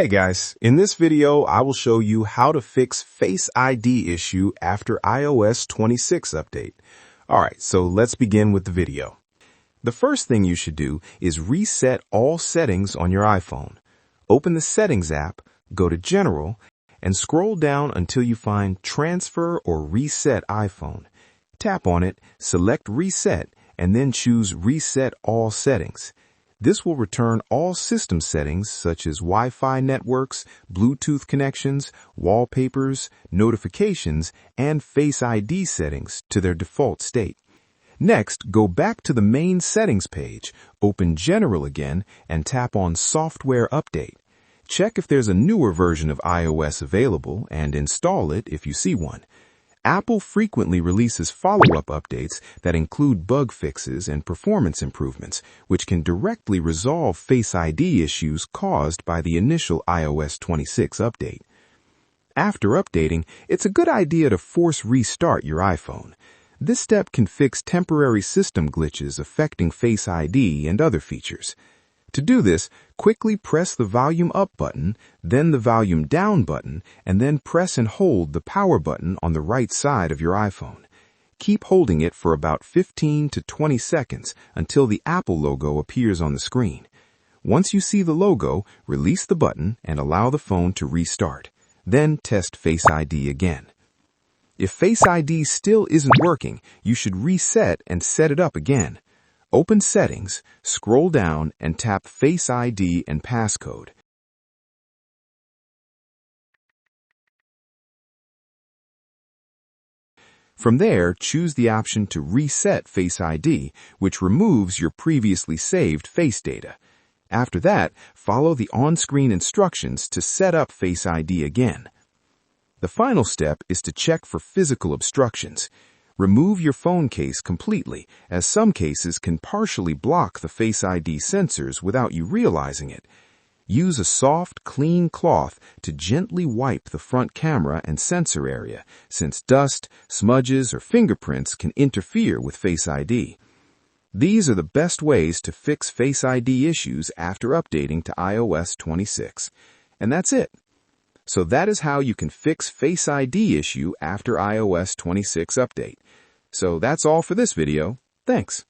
Hey guys, in this video, I will show you how to fix Face ID issue after iOS 26 update. Alright, so let's begin with the video. The first thing you should do is reset all settings on your iPhone. Open the Settings app, go to General, and scroll down until you find Transfer or Reset iPhone. Tap on it, select Reset, and then choose Reset All Settings. This will return all system settings such as Wi-Fi networks, Bluetooth connections, wallpapers, notifications, and Face ID settings to their default state. Next, go back to the main settings page, open General again, and tap on Software Update. Check if there's a newer version of iOS available and install it if you see one. Apple frequently releases follow-up updates that include bug fixes and performance improvements, which can directly resolve Face ID issues caused by the initial iOS 26 update. After updating, it's a good idea to force restart your iPhone. This step can fix temporary system glitches affecting Face ID and other features. To do this, quickly press the volume up button, then the volume down button, and then press and hold the power button on the right side of your iPhone. Keep holding it for about 15 to 20 seconds until the Apple logo appears on the screen. Once you see the logo, release the button and allow the phone to restart. Then test Face ID again. If Face ID still isn't working, you should reset and set it up again. Open Settings, scroll down, and tap Face ID and Passcode. From there, choose the option to Reset Face ID, which removes your previously saved face data. After that, follow the on-screen instructions to set up Face ID again. The final step is to check for physical obstructions. Remove your phone case completely, as some cases can partially block the Face ID sensors without you realizing it. Use a soft, clean cloth to gently wipe the front camera and sensor area, since dust, smudges, or fingerprints can interfere with Face ID. These are the best ways to fix Face ID issues after updating to iOS 26. And that's it. So that is how you can fix Face ID issue after iOS 26 update. So that's all for this video. Thanks.